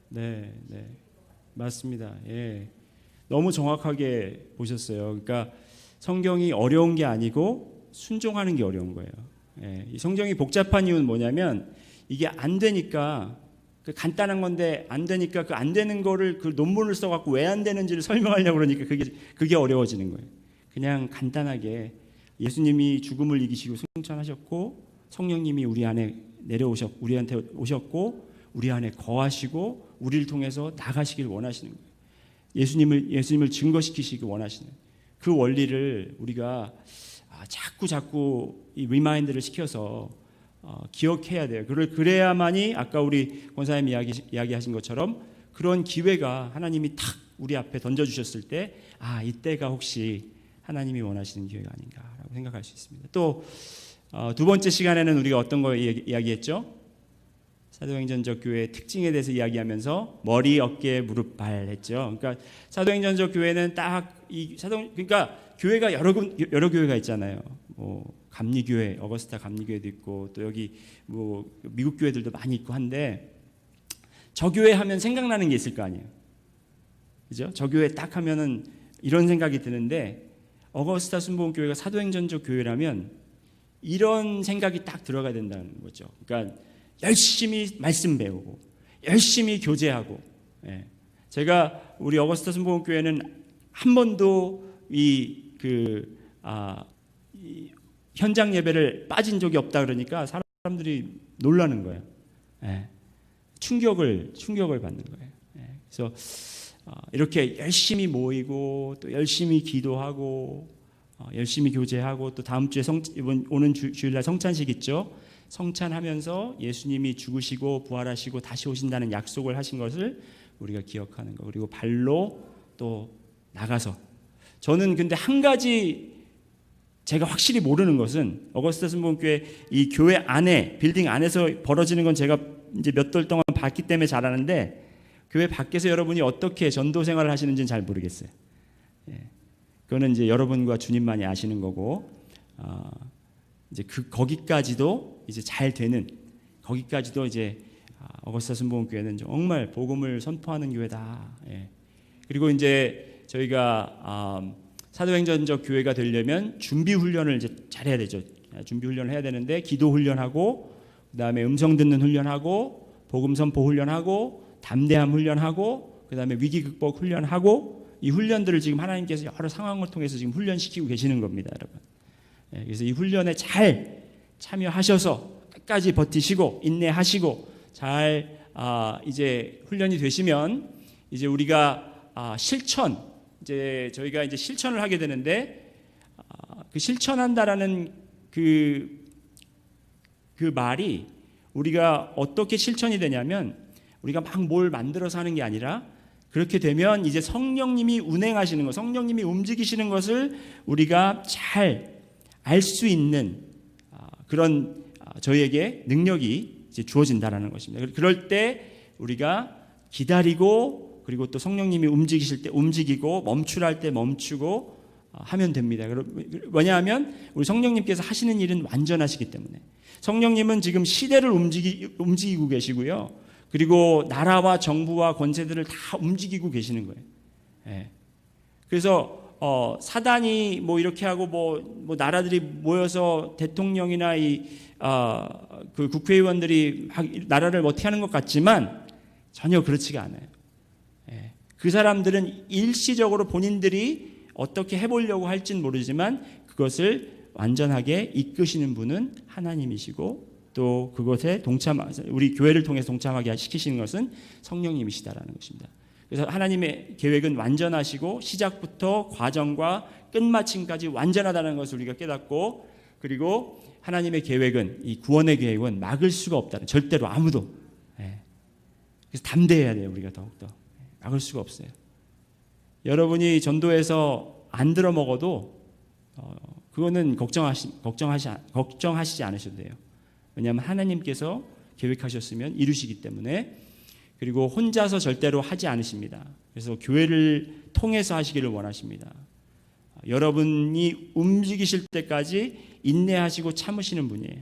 네, 네, 맞습니다. 예, 너무 정확하게 보셨어요. 그러니까 성경이 어려운 게 아니고 순종하는 게 어려운 거예요. 예, 이 성경이 복잡한 이유는 뭐냐면 이게 안 되니까 그 간단한 건데 안 되니까 그 안 되는 거를 그 논문을 써갖고 왜 안 되는지를 설명하려고 그러니까 그게 어려워지는 거예요. 그냥 간단하게 예수님이 죽음을 이기시고 승천하셨고 성령님이 우리 안에 우리한테 오셨고 우리 안에 거하시고 우리를 통해서 나가시길 원하시는 거예요. 예수님을 증거시키시길 원하시는 그 원리를 우리가 자꾸 이 리마인드를 시켜서 기억해야 돼요. 그래야만이 아까 우리 권사님 이야기하신 것처럼 그런 기회가 하나님이 탁 우리 앞에 던져주셨을 때 이때가 혹시 하나님이 원하시는 기회가 아닌가라고 생각할 수 있습니다. 또 두 번째 시간에는 우리가 어떤 거 이야기했죠? 사도행전적 교회의 특징에 대해서 이야기하면서 머리, 어깨, 무릎, 발 했죠. 그러니까 사도행전적 교회는 그러니까 교회가 여러 교회가 있잖아요. 뭐 감리교회, 어거스타 감리교회도 있고 또 여기 뭐 미국 교회들도 많이 있고 한데 저 교회 하면 생각나는 게 있을 거 아니에요. 그죠? 저 교회 딱 하면은 이런 생각이 드는데 어거스타 순복음교회가 사도행전적 교회라면 이런 생각이 딱 들어가야 된다는 거죠. 그러니까 열심히 말씀 배우고 열심히 교제하고. 예. 제가 우리 어거스타 순복음교회는 한 번도 이 현장 예배를 빠진 적이 없다 그러니까 사람들이 놀라는 거예요. 예. 충격을 받는 거예요. 예. 그래서 이렇게 열심히 모이고 또 열심히 기도하고 열심히 교제하고 또 다음 주에 오는 주일날 성찬식 있죠. 성찬하면서 예수님이 죽으시고 부활하시고 다시 오신다는 약속을 하신 것을 우리가 기억하는 거. 그리고 발로 또 나가서 저는 근데 한 가지 제가 확실히 모르는 것은 어거스타 순복음교회 이 교회 안에 빌딩 안에서 벌어지는 건 제가 이제 몇 달 동안 봤기 때문에 잘 아는데 교회 밖에서 여러분이 어떻게 전도 생활을 하시는지는 잘 모르겠어요. 예. 그거는 이제 여러분과 주님만이 아시는 거고 이제 거기까지도 이제 잘 되는 거기까지도 이제 어거스타 순복음교회는 정말 복음을 선포하는 교회다. 예. 그리고 이제 저희가 사도행전적 교회가 되려면 준비 훈련을 이제 잘해야 되죠. 준비 훈련을 해야 되는데 기도 훈련하고 그다음에 음성 듣는 훈련하고 복음 선포 훈련하고 담대함 훈련하고 그다음에 위기 극복 훈련하고 이 훈련들을 지금 하나님께서 여러 상황을 통해서 지금 훈련시키고 계시는 겁니다, 여러분. 예, 그래서 이 훈련에 잘 참여하셔서 끝까지 버티시고 인내하시고 잘 이제 훈련이 되시면 이제 우리가 실천 이제 저희가 이제 실천을 하게 되는데 그 실천한다라는 그 말이 우리가 어떻게 실천이 되냐면 우리가 막 뭘 만들어서 하는 게 아니라 그렇게 되면 이제 성령님이 운행하시는 것, 성령님이 움직이시는 것을 우리가 잘 알 수 있는 그런 저희에게 능력이 이제 주어진다라는 것입니다. 그럴 때 우리가 기다리고 그리고 또 성령님이 움직이실 때 움직이고 멈추랄 때 멈추고 하면 됩니다. 왜냐하면 우리 성령님께서 하시는 일은 완전하시기 때문에 성령님은 지금 시대를 움직이고 계시고요. 그리고 나라와 정부와 권세들을 다 움직이고 계시는 거예요. 예. 그래서 사단이 뭐 이렇게 하고 뭐 나라들이 모여서 대통령이나 그 국회의원들이 나라를 어떻게 하는 것 같지만 전혀 그렇지가 않아요. 예. 그 사람들은 일시적으로 본인들이 어떻게 해보려고 할지는 모르지만 그것을 완전하게 이끄시는 분은 하나님이시고 또 그것에 우리 교회를 통해서 동참하게 시키시는 것은 성령님이시다라는 것입니다. 그래서 하나님의 계획은 완전하시고 시작부터 과정과 끝마침까지 완전하다는 것을 우리가 깨닫고 그리고 하나님의 계획은 이 구원의 계획은 막을 수가 없다는 절대로 아무도. 그래서 담대해야 돼요. 우리가 더욱더 막을 수가 없어요. 여러분이 전도에서 안 들어 먹어도 그거는 걱정하시지 않으셔도 돼요. 왜냐하면 하나님께서 계획하셨으면 이루시기 때문에 그리고 혼자서 절대로 하지 않으십니다. 그래서 교회를 통해서 하시기를 원하십니다. 여러분이 움직이실 때까지 인내하시고 참으시는 분이에요.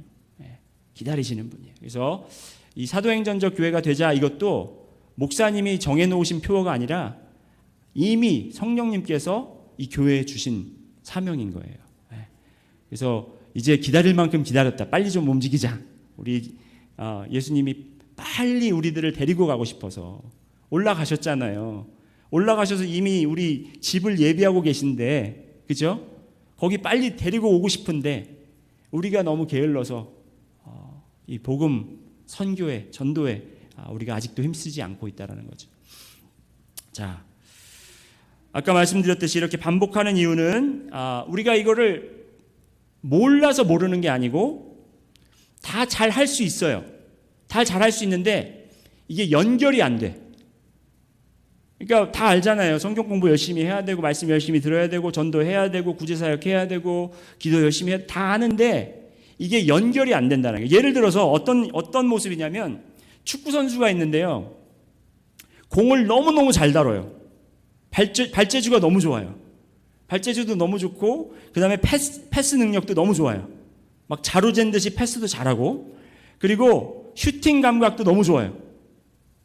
기다리시는 분이에요. 그래서 이 사도행전적 교회가 되자 이것도 목사님이 정해놓으신 표어가 아니라 이미 성령님께서 이 교회에 주신 사명인 거예요. 그래서 이제 기다릴 만큼 기다렸다. 빨리 좀 움직이자. 우리 예수님이 빨리 우리들을 데리고 가고 싶어서 올라가셨잖아요. 올라가셔서 이미 우리 집을 예비하고 계신데, 그죠? 거기 빨리 데리고 오고 싶은데 우리가 너무 게을러서 이 복음 선교에, 전도에 우리가 아직도 힘쓰지 않고 있다는 거죠. 자, 아까 말씀드렸듯이 이렇게 반복하는 이유는 우리가 이거를 몰라서 모르는 게 아니고 다 잘 할 수 있어요. 다 잘 할 수 있는데 이게 연결이 안 돼. 그러니까 다 알잖아요. 성경 공부 열심히 해야 되고, 말씀 열심히 들어야 되고, 전도해야 되고, 구제사역 해야 되고, 기도 열심히 해야, 다 아는데 이게 연결이 안 된다는 거예요. 예를 들어서 어떤 모습이냐면 축구 선수가 있는데요. 공을 너무너무 잘 다뤄요. 발재주가 너무 좋아요. 발재주도 너무 좋고, 그 다음에 패스 능력도 너무 좋아요. 막 자루잰 듯이 패스도 잘하고, 그리고 슈팅 감각도 너무 좋아요.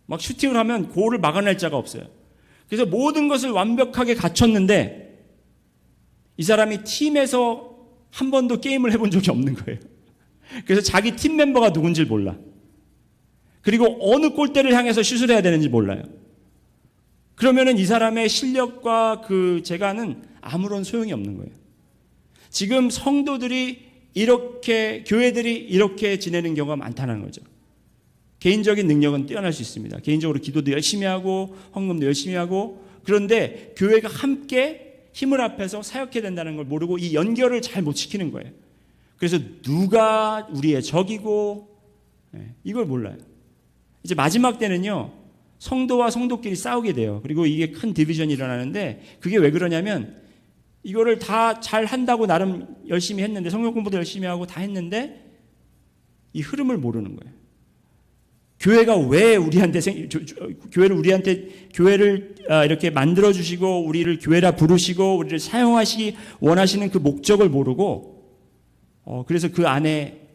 막 슈팅을 하면 골을 막아낼 자가 없어요. 그래서 모든 것을 완벽하게 갖췄는데 이 사람이 팀에서 한 번도 게임을 해본 적이 없는 거예요. 그래서 자기 팀 멤버가 누군지 몰라. 그리고 어느 골대를 향해서 슛을 해야 되는지 몰라요. 그러면은 이 사람의 실력과 그 재간은 아무런 소용이 없는 거예요. 지금 성도들이 이렇게, 교회들이 이렇게 지내는 경우가 많다는 거죠. 개인적인 능력은 뛰어날 수 있습니다. 개인적으로 기도도 열심히 하고 헌금도 열심히 하고, 그런데 교회가 함께 힘을 합해서 사역해야 된다는 걸 모르고 이 연결을 잘 못 지키는 거예요. 그래서 누가 우리의 적이고, 이걸 몰라요. 이제 마지막 때는요, 성도와 성도끼리 싸우게 돼요. 그리고 이게 큰 디비전이 일어나는데, 그게 왜 그러냐면 이거를 다 잘 한다고 나름 열심히 했는데, 성경 공부도 열심히 하고 다 했는데 이 흐름을 모르는 거예요. 교회가 왜 우리한테 교회를 이렇게 만들어 주시고 우리를 교회라 부르시고 우리를 사용하시기 원하시는 그 목적을 모르고, 그래서 그 안에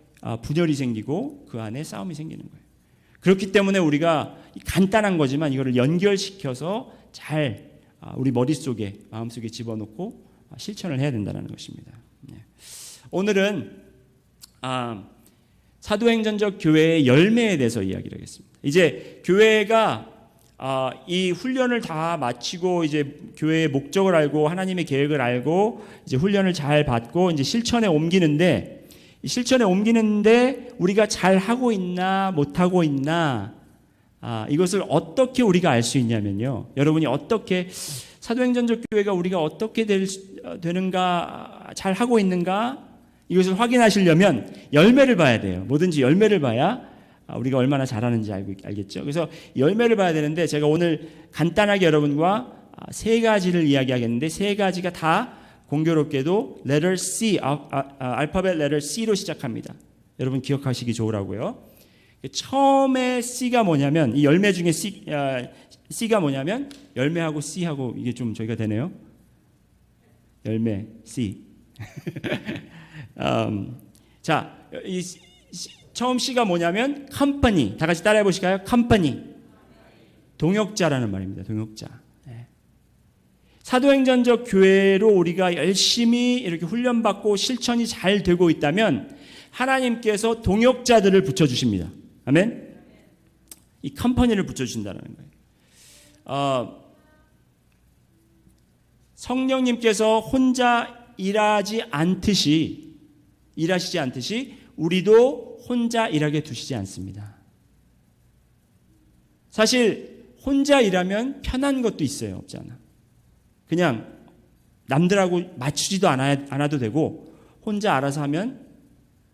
분열이 생기고 그 안에 싸움이 생기는 거예요. 그렇기 때문에 우리가 간단한 거지만 이거를 연결시켜서 잘 우리 머릿속에, 마음속에 집어넣고 실천을 해야 된다는 것입니다. 오늘은 사도행전적 교회의 열매에 대해서 이야기를 하겠습니다. 이제 교회가 이 훈련을 다 마치고 이제 교회의 목적을 알고 하나님의 계획을 알고 이제 훈련을 잘 받고 이제 실천에 옮기는데, 이 실천에 옮기는데 우리가 잘 하고 있나 못 하고 있나, 이것을 어떻게 우리가 알 수 있냐면요. 여러분이 어떻게 사도행전적 교회가 우리가 어떻게 되는가, 잘 하고 있는가, 이것을 확인하시려면 열매를 봐야 돼요. 뭐든지 열매를 봐야 우리가 얼마나 잘하는지 알겠죠. 그래서 열매를 봐야 되는데, 제가 오늘 간단하게 여러분과 세 가지를 이야기하겠는데, 세 가지가 다 공교롭게도 letter C, 알파벳 letter C로 시작합니다. 여러분 기억하시기 좋으라고요. 처음에 C가 뭐냐면, 이 열매 중에 C가 뭐냐면, 열매하고 C하고 이게 좀 저희가 되네요. 열매 C. 자, 이 처음 C가 뭐냐면 company. 다 같이 따라해 보실까요? company. 동역자라는 말입니다. 동역자. 사도행전적 교회로 우리가 열심히 이렇게 훈련받고 실천이 잘 되고 있다면 하나님께서 동역자들을 붙여주십니다. 아멘? 이 컴퍼니를 붙여주신다는 거예요. 성령님께서 혼자 일하시지 않듯이 우리도 혼자 일하게 두시지 않습니다. 사실 혼자 일하면 편한 것도 있어요. 없지 않아. 그냥 남들하고 맞추지도 않아도 되고 혼자 알아서 하면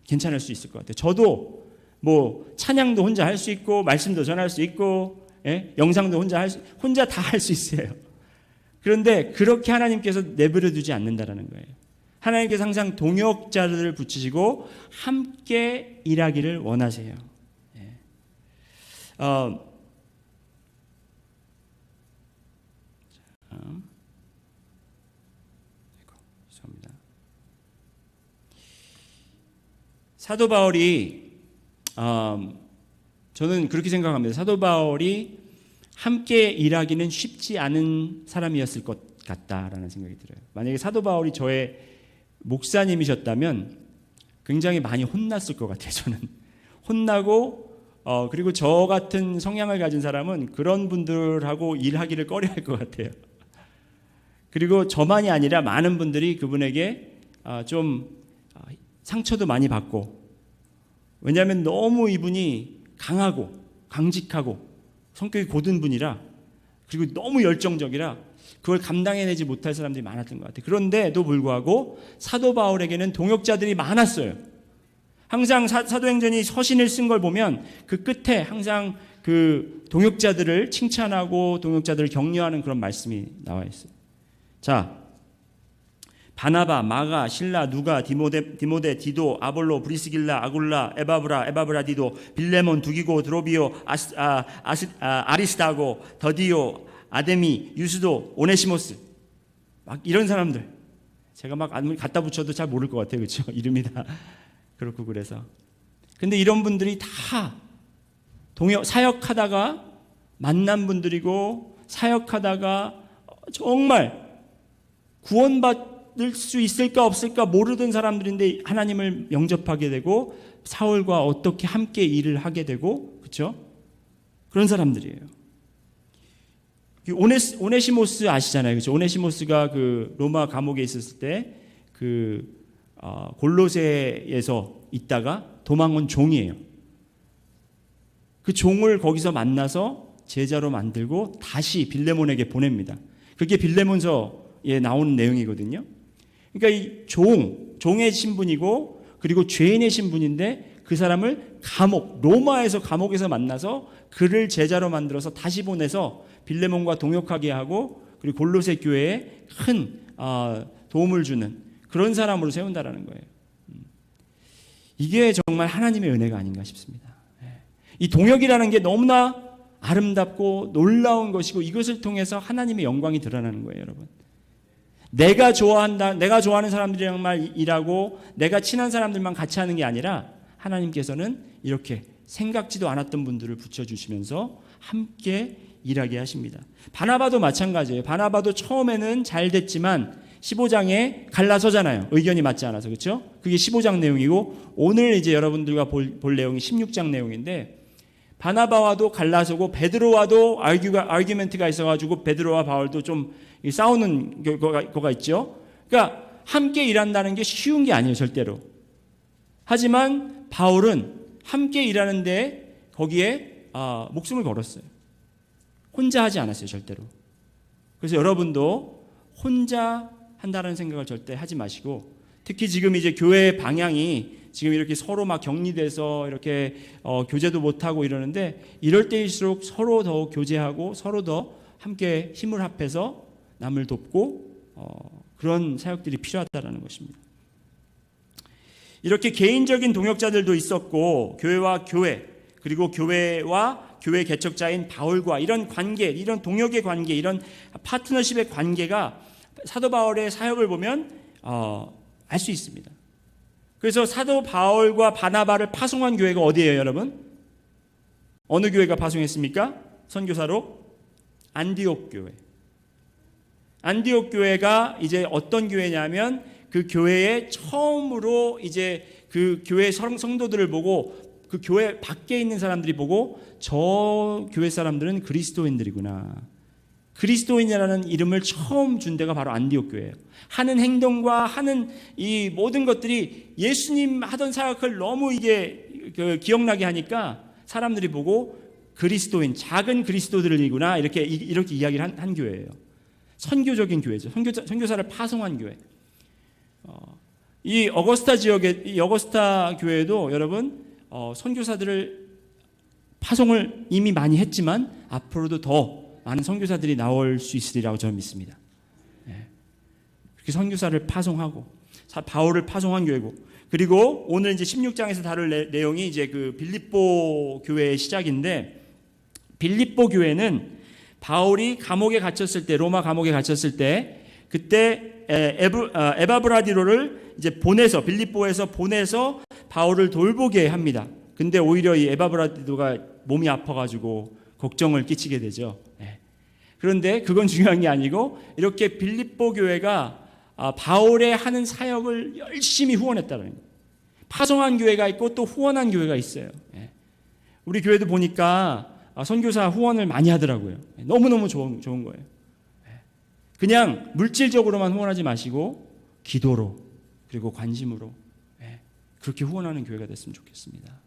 괜찮을 수 있을 것 같아요. 저도 뭐 찬양도 혼자 할 수 있고 말씀도 전할 수 있고 영상도 혼자 다 할 수 있어요. 그런데 그렇게 하나님께서 내버려 두지 않는다라는 거예요. 하나님께서 항상 동역자들을 붙이시고 함께 일하기를 원하세요. 죄송합니다. 사도 바울이 저는 그렇게 생각합니다. 사도 바울이 함께 일하기는 쉽지 않은 사람이었을 것 같다라는 생각이 들어요. 만약에 사도 바울이 저의 목사님이셨다면 굉장히 많이 혼났을 것 같아요. 저는 혼나고 그리고 저 같은 성향을 가진 사람은 그런 분들하고 일하기를 꺼려할 것 같아요. 그리고 저만이 아니라 많은 분들이 그분에게 좀 상처도 많이 받고, 왜냐하면 너무 이분이 강하고 강직하고 성격이 고든 분이라, 그리고 너무 열정적이라 그걸 감당해내지 못할 사람들이 많았던 것 같아요. 그런데도 불구하고 사도 바울에게는 동역자들이 많았어요. 항상 사도행전이 서신을 쓴 걸 보면 그 끝에 항상 그 동역자들을 칭찬하고 동역자들을 격려하는 그런 말씀이 나와 있어요. 자, 바나바, 마가, 실라, 누가, 디모데, 디도, 아볼로, 브리스길라, 아굴라, 에바브라, 디도, 빌레몬, 두기고, 드로비오, 아리스타고, 더디오, 아데미, 유스도, 오네시모스, 막 이런 사람들, 제가 막 갖다 붙여도 잘 모를 것 같아요, 그렇죠? 이름이 다 그렇고 그래서. 근데 이런 분들이 다 사역하다가 만난 분들이고, 사역하다가 정말 구원받을 수 있을까 없을까 모르던 사람들인데 하나님을 영접하게 되고 사울과 어떻게 함께 일을 하게 되고, 그렇죠? 그런 사람들이에요. 오네시모스 아시잖아요, 그렇죠? 오네시모스가 그 로마 감옥에 있었을 때 그 골로새에서 있다가 도망온 종이에요. 그 종을 거기서 만나서 제자로 만들고 다시 빌레몬에게 보냅니다. 그게 빌레몬서에 나오는 내용이거든요. 그러니까 이 종의 신분이고 그리고 죄인의 신분인데 그 사람을 로마에서 감옥에서 만나서 그를 제자로 만들어서 다시 보내서 빌레몬과 동역하게 하고 그리고 골로새 교회에 큰 도움을 주는 그런 사람으로 세운다라는 거예요. 이게 정말 하나님의 은혜가 아닌가 싶습니다. 이 동역이라는 게 너무나 아름답고 놀라운 것이고 이것을 통해서 하나님의 영광이 드러나는 거예요, 여러분. 내가 좋아하는 사람들이랑만 일하고 내가 친한 사람들만 같이 하는 게 아니라 하나님께서는 이렇게 생각지도 않았던 분들을 붙여주시면서 함께 일하게 하십니다. 바나바도 마찬가지예요. 바나바도 처음에는 잘 됐지만 15장에 갈라서잖아요. 의견이 맞지 않아서, 그렇죠? 그게 15장 내용이고 오늘 이제 여러분들과 볼 내용이 16장 내용인데 바나바와도 갈라서고 베드로와도 아규멘트가 있어가지고 베드로와 바울도 좀 싸우는 거가 있죠. 그러니까 함께 일한다는 게 쉬운 게 아니에요, 절대로. 하지만 바울은 함께 일하는데 거기에 목숨을 걸었어요. 혼자 하지 않았어요, 절대로. 그래서 여러분도 혼자 한다는 생각을 절대 하지 마시고, 특히 지금 이제 교회의 방향이 지금 이렇게 서로 막 격리돼서 이렇게 교제도 못하고 이러는데 이럴 때일수록 서로 더 교제하고 서로 더 함께 힘을 합해서 남을 돕고 그런 사역들이 필요하다는 것입니다. 이렇게 개인적인 동역자들도 있었고 교회와 교회 그리고 교회와 교회 개척자인 바울과 이런 관계, 이런 동역의 관계, 이런 파트너십의 관계가 사도 바울의 사역을 보면 알 수 있습니다. 그래서 사도 바울과 바나바를 파송한 교회가 어디예요, 여러분? 어느 교회가 파송했습니까? 선교사로 안디옥 교회. 안디옥 교회가 이제 어떤 교회냐면 그 교회에 처음으로 이제 그 교회 성도들을 보고 그 교회 밖에 있는 사람들이 보고 저 교회 사람들은 그리스도인들이구나. 그리스도인이라는 이름을 처음 준 데가 바로 안디옥 교회예요. 하는 행동과 하는 이 모든 것들이 예수님 하던 사역을 너무 이게 기억나게 하니까 사람들이 보고 그리스도인, 작은 그리스도들이구나 이렇게 이야기를 한 교회예요. 선교적인 교회죠. 선교사를 파송한 교회. 이 어거스타 지역의 이 어거스타 교회도 여러분 선교사들을 파송을 이미 많이 했지만 앞으로도 더 많은 선교사들이 나올 수 있으리라고 저는 믿습니다. 그렇게 선교사를 파송하고 바울을 파송한 교회고, 그리고 오늘 이제 16장에서 다룰 내용이 이제 그 빌립보 교회의 시작인데, 빌립보 교회는 바울이 감옥에 갇혔을 때, 로마 감옥에 갇혔을 때 그때 에바브라디로를 이제 빌립보에서 보내서 바울을 돌보게 합니다. 근데 오히려 이 에바브라디로가 몸이 아파가지고 걱정을 끼치게 되죠. 그런데 그건 중요한 게 아니고 이렇게 빌립보 교회가 바울의 하는 사역을 열심히 후원했다는 거예요. 파송한 교회가 있고 또 후원한 교회가 있어요. 우리 교회도 보니까 선교사 후원을 많이 하더라고요. 너무너무 좋은 거예요. 그냥 물질적으로만 후원하지 마시고 기도로 그리고 관심으로 그렇게 후원하는 교회가 됐으면 좋겠습니다.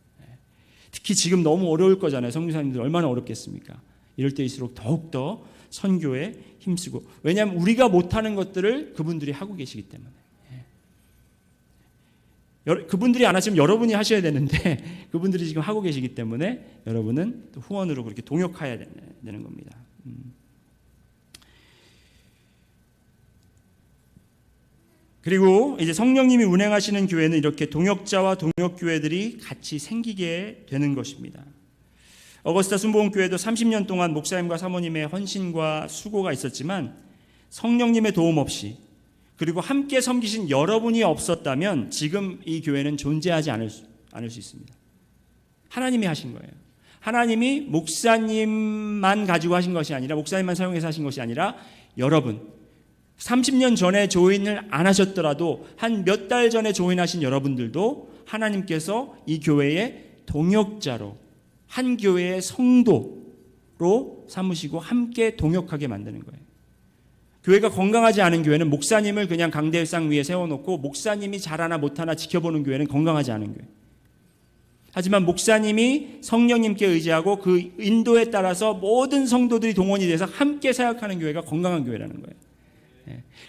특히 지금 너무 어려울 거잖아요. 선교사님들 얼마나 어렵겠습니까? 이럴 때일수록 더욱더 선교에 힘쓰고, 왜냐하면 우리가 못하는 것들을 그분들이 하고 계시기 때문에. 그분들이 안 하시면 여러분이 하셔야 되는데 그분들이 지금 하고 계시기 때문에 여러분은 또 후원으로 그렇게 동역해야 되는 겁니다. 그리고 이제 성령님이 운행하시는 교회는 이렇게 동역자와 동역교회들이 같이 생기게 되는 것입니다. 어거스타 순복음교회도 30년 동안 목사님과 사모님의 헌신과 수고가 있었지만 성령님의 도움 없이 그리고 함께 섬기신 여러분이 없었다면 지금 이 교회는 존재하지 않을 수 있습니다. 하나님이 하신 거예요. 하나님이 목사님만 가지고 하신 것이 아니라, 목사님만 사용해서 하신 것이 아니라 여러분, 30년 전에 조인을 안 하셨더라도 한 몇 달 전에 조인하신 여러분들도 하나님께서 이 교회의 동역자로, 한 교회의 성도로 삼으시고 함께 동역하게 만드는 거예요. 교회가 건강하지 않은 교회는 목사님을 그냥 강대상 위에 세워놓고 목사님이 잘하나 못하나 지켜보는 교회는 건강하지 않은 교회. 하지만 목사님이 성령님께 의지하고 그 인도에 따라서 모든 성도들이 동원이 돼서 함께 사역하는 교회가 건강한 교회라는 거예요.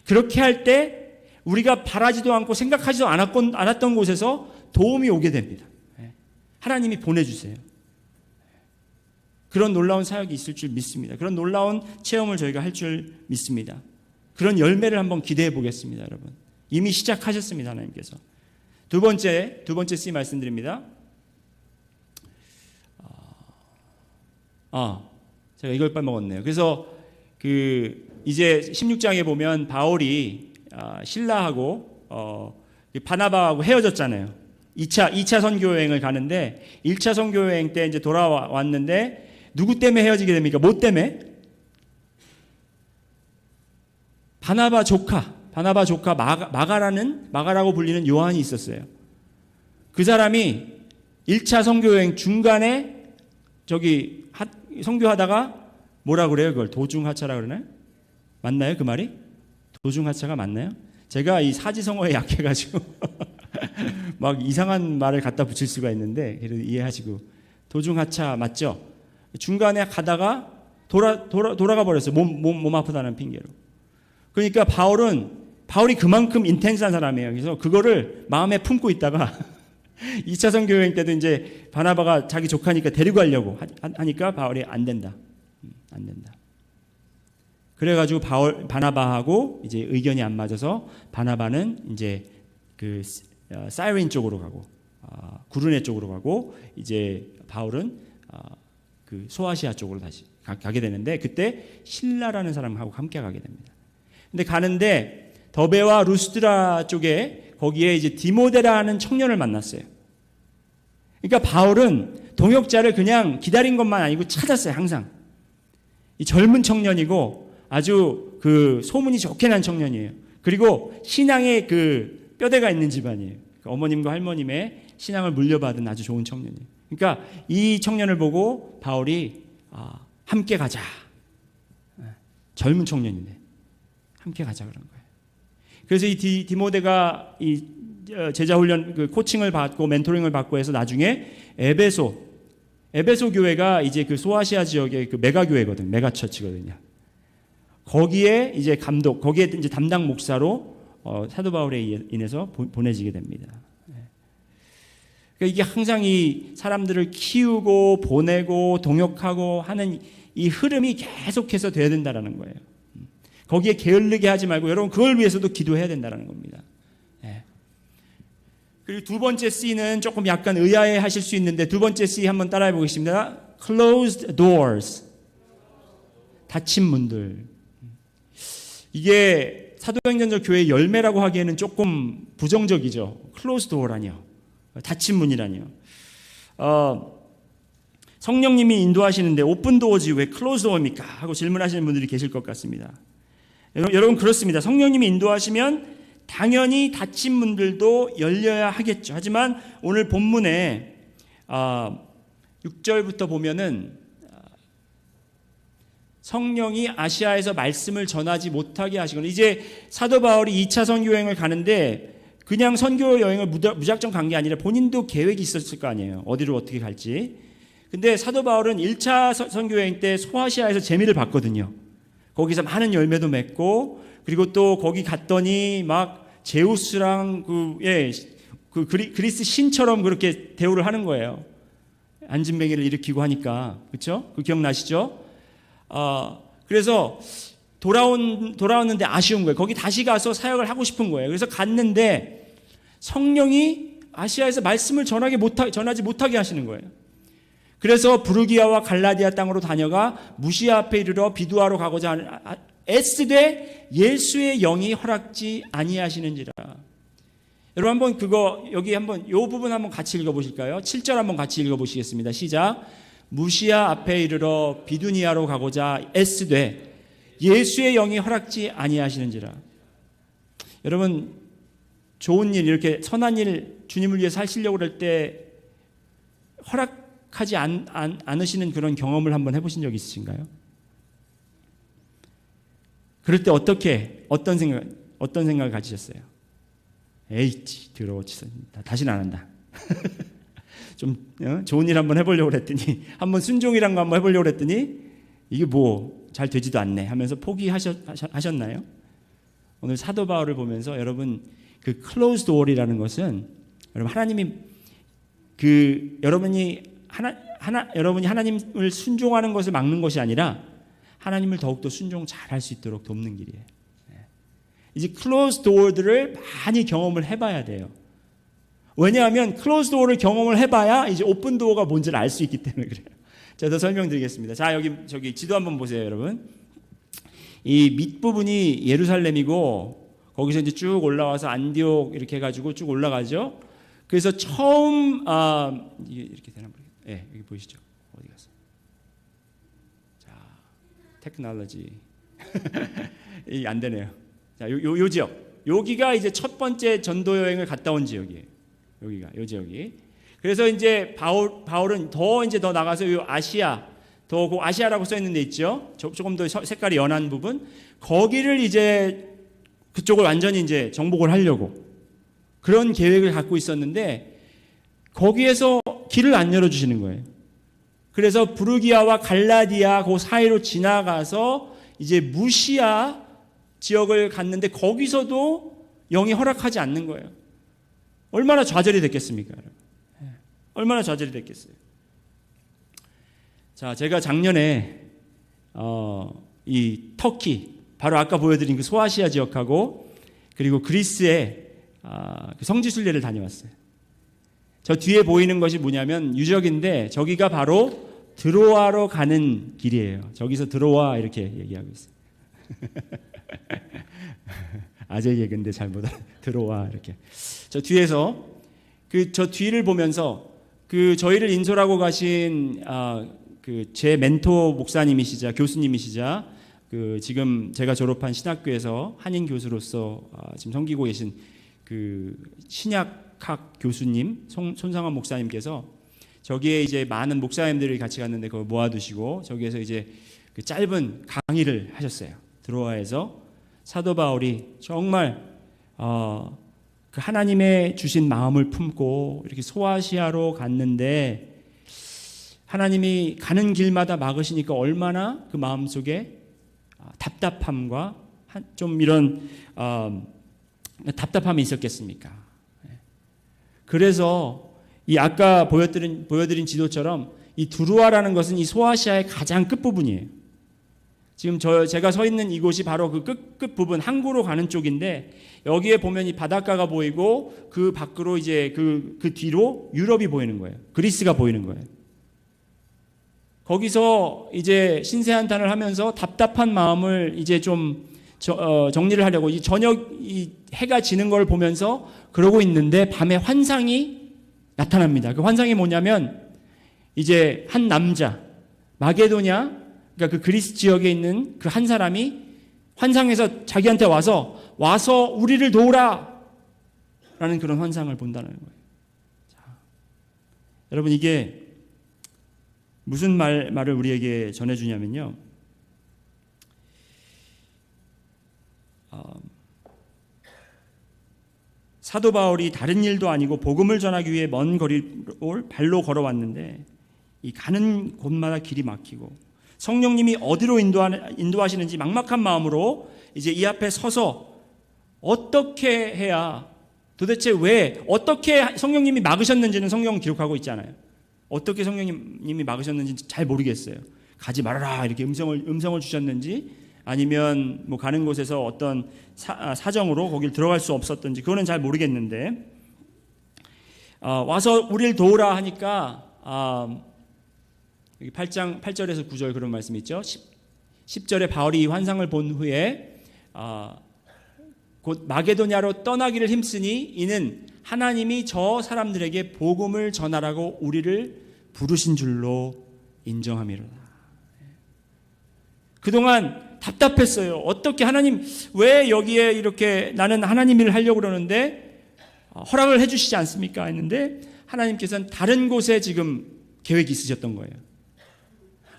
그렇게 할 때 우리가 바라지도 않고 생각하지도 않았던 곳에서 도움이 오게 됩니다. 하나님이 보내주세요. 그런 놀라운 사역이 있을 줄 믿습니다. 그런 놀라운 체험을 저희가 할 줄 믿습니다. 그런 열매를 한번 기대해 보겠습니다, 여러분. 이미 시작하셨습니다, 하나님께서. 두 번째 C 말씀드립니다. 제가 이걸 빼먹었네요. 그래서 이제 16장에 보면 바울이 신라하고 바나바하고 헤어졌잖아요. 2차 선교여행을 가는데 1차 선교여행 때 이제 돌아왔는데 누구 때문에 헤어지게 됩니까? 뭐 때문에? 바나바 조카 마가라고 불리는 요한이 있었어요. 그 사람이 1차 선교여행 중간에 선교하다가 뭐라 그래요? 그걸 도중하차라 그러나요? 맞나요? 그 말이? 도중하차가 맞나요? 제가 이 사지성어에 약해가지고 막 이상한 말을 갖다 붙일 수가 있는데 이해하시고, 도중하차 맞죠? 중간에 가다가 돌아가 버렸어요. 몸 아프다는 핑계로. 그러니까 바울이 그만큼 인텐스한 사람이에요. 그래서 그거를 마음에 품고 있다가 2차 선교여행 때도 이제 바나바가 자기 조카니까 데리고 가려고 하니까 바울이 안 된다. 그래가지고 바나바하고 이제 의견이 안 맞아서 바나바는 이제 그 사이렌 쪽으로 가고 구르네 쪽으로 가고 이제 바울은 그 소아시아 쪽으로 다시 가게 되는데 그때 신라라는 사람하고 함께 가게 됩니다. 근데 가는데 더베와 루스드라 쪽에 거기에 이제 디모데라는 청년을 만났어요. 그러니까 바울은 동역자를 그냥 기다린 것만 아니고 찾았어요. 항상 이 젊은 청년이고 아주 그 소문이 좋게 난 청년이에요. 그리고 신앙의 그 뼈대가 있는 집안이에요. 그러니까 어머님과 할머님의 신앙을 물려받은 아주 좋은 청년이에요. 그러니까 이 청년을 보고 바울이 함께 가자. 젊은 청년인데 함께 가자 그런 거예요. 그래서 이 디모데가 이 제자 훈련 그 코칭을 받고 멘토링을 받고 해서 나중에 에베소 교회가 이제 그 소아시아 지역의 그 메가 교회거든, 메가 처치거든요. 거기에 이제 거기에 이제 담당 목사로 사도 바울에 인해서 보내지게 됩니다. 그러니까 이게 항상 이 사람들을 키우고 보내고 동역하고 하는 이 흐름이 계속해서 돼야 된다라는 거예요. 거기에 게을르게 하지 말고 여러분 그걸 위해서도 기도해야 된다는 겁니다. 그리고 두 번째 C는 조금 약간 의아해 하실 수 있는데 두 번째 C 한번 따라해 보겠습니다. Closed doors. 닫힌 문들. 이게 사도행전적 교회의 열매라고 하기에는 조금 부정적이죠. Closed door라니요. 닫힌 문이라니요. 성령님이 인도하시는데 오픈 도어지 왜 클로즈 도어입니까? 하고 질문하시는 분들이 계실 것 같습니다. 여러분 그렇습니다. 성령님이 인도하시면 당연히 닫힌 문들도 열려야 하겠죠. 하지만 오늘 본문에 6절부터 보면은 성령이 아시아에서 말씀을 전하지 못하게 하시거나, 이제 사도 바울이 2차 선교 여행을 가는데 그냥 선교 여행을 무작정 간 게 아니라 본인도 계획이 있었을 거 아니에요. 어디로 어떻게 갈지. 근데 사도 바울은 1차 선교 여행 때 소아시아에서 재미를 봤거든요. 거기서 많은 열매도 맺고, 그리고 또 거기 갔더니 막 제우스랑 그리스 신처럼 그렇게 대우를 하는 거예요. 안진뱅이를 일으키고 하니까. 그렇죠? 그 기억나시죠? 그래서 돌아왔는데 아쉬운 거예요. 거기 다시 가서 사역을 하고 싶은 거예요. 그래서 갔는데 성령이 아시아에서 말씀을 전하지 못하게 하시는 거예요. 그래서 부르기아와 갈라디아 땅으로 다녀가 무시아 앞에 이르러 비두아로 가고자 애쓰되 예수의 영이 허락지 아니하시는지라. 여러분 한번 여기 한번 요 부분 한번 같이 읽어보실까요? 7절 한번 같이 읽어보시겠습니다. 시작. 무시아 앞에 이르러 비두니아로 가고자 애쓰되 예수의 영이 허락지 아니하시는지라. 여러분 좋은 일, 이렇게 선한 일 주님을 위해 사시려고 할 때 허락하지 않으시는 그런 경험을 한번 해보신 적 있으신가요? 그럴 때 어떤 생각을 가지셨어요? 에이치 더러워 다시는 안 한다. 좀 좋은 일 한번 해보려고 했더니, 한번 순종이란 거 한번 해보려고 했더니 이게 뭐 잘 되지도 않네 하면서 포기하셨나요? 오늘 사도 바울을 보면서 여러분 그 클로즈 도어라는 것은 여러분 하나님이 여러분이 하나님을 순종하는 것을 막는 것이 아니라 하나님을 더욱더 순종 잘할 수 있도록 돕는 길이에요. 이제 클로즈 도어들을 많이 경험을 해봐야 돼요. 왜냐하면 클로즈 도어를 경험을 해봐야 이제 오픈 도어가 뭔지를 알 수 있기 때문에 그래요. 제가 더 설명드리겠습니다. 자, 저기 지도 한번 보세요, 여러분. 이 밑부분이 예루살렘이고 거기서 이제 쭉 올라와서 안디옥 이렇게 해가지고 쭉 올라가죠. 그래서 처음 이게 이렇게 되나 모르겠어요. 네, 여기 보이시죠? 어디 갔어? 자, 테크놀로지 이게 안 되네요. 자, 요 지역, 여기가 이제 첫 번째 전도 여행을 갔다 온 지역이에요. 여기가 요 지역이. 그래서 이제 바울은 더 나가서 요 아시아, 그 아시아라고 써 있는 데 있죠. 조금 더 색깔이 연한 부분, 거기를 이제 그쪽을 완전히 이제 정복을 하려고 그런 계획을 갖고 있었는데 거기에서 길을 안 열어주시는 거예요. 그래서 부르기아와 갈라디아 그 사이로 지나가서 이제 무시아 지역을 갔는데 거기서도 영이 허락하지 않는 거예요. 얼마나 좌절이 됐겠습니까? 얼마나 좌절이 됐겠어요. 자, 제가 작년에 이 터키, 바로 아까 보여드린 그 소아시아 지역하고 그리고 그리스의 그 성지순례를 다녀왔어요. 저 뒤에 보이는 것이 뭐냐면 유적인데 저기가 바로 드로아로 가는 길이에요. 저기서 드로아 이렇게 얘기하고 있어요. 아재 개그인데 잘 못 알아. 드로아 이렇게. 저 뒤에서 저 뒤를 보면서 저희를 인솔하고 가신 제 멘토 목사님이시자 교수님이시자 지금 제가 졸업한 신학교에서 한인 교수로서 지금 섬기고 계신 신약학 교수님 손상환 목사님께서 저기에 이제 많은 목사님들이 같이 갔는데 그걸 모아두시고 저기에서 이제 짧은 강의를 하셨어요. 드로아에서 사도 바울이 정말 그 하나님의 주신 마음을 품고 이렇게 소아시아로 갔는데 하나님이 가는 길마다 막으시니까 얼마나 그 마음속에 답답함과 좀 이런 답답함이 있었겠습니까? 그래서 이 아까 보여드린 지도처럼 이 두루아라는 것은 이 소아시아의 가장 끝부분이에요. 지금 제가 서 있는 이곳이 바로 그 끝부분 항구로 가는 쪽인데 여기에 보면 이 바닷가가 보이고 그 밖으로 이제 그 뒤로 유럽이 보이는 거예요. 그리스가 보이는 거예요. 거기서 이제 신세한탄을 하면서 답답한 마음을 이제 좀 정리를 하려고 이 해가 지는 걸 보면서 그러고 있는데 밤에 환상이 나타납니다. 그 환상이 뭐냐면 이제 한 남자, 마게도냐, 그러니까 그 그리스 지역에 있는 그 한 사람이 환상에서 자기한테 와서 우리를 도우라 라는 그런 환상을 본다는 거예요. 자, 여러분, 이게 무슨 말을 우리에게 전해주냐면요, 사도 바울이 다른 일도 아니고 복음을 전하기 위해 먼 거리를 발로 걸어왔는데 이 가는 곳마다 길이 막히고 성령님이 어디로 인도하시는지 막막한 마음으로 이제 이 앞에 서서 어떻게 해야, 도대체 왜, 어떻게 성령님이 막으셨는지는 성경은 기록하고 있지 않아요. 어떻게 성령님이 막으셨는지 잘 모르겠어요. 가지 말아라 이렇게 음성을 주셨는지, 아니면 뭐 가는 곳에서 어떤 사정으로 거길 들어갈 수 없었던지, 그거는 잘 모르겠는데, 와서 우리를 도우라 하니까 여기 8절에서 9절 그런 말씀이 있죠. 10절에 바울이 이 환상을 본 후에 곧 마게도냐로 떠나기를 힘쓰니 이는 하나님이 저 사람들에게 복음을 전하라고 우리를 부르신 줄로 인정함이로다. 그동안 답답했어요. 어떻게 하나님, 왜 여기에 이렇게 나는 하나님 일을 하려고 그러는데 허락을 해주시지 않습니까? 했는데 하나님께서는 다른 곳에 지금 계획이 있으셨던 거예요.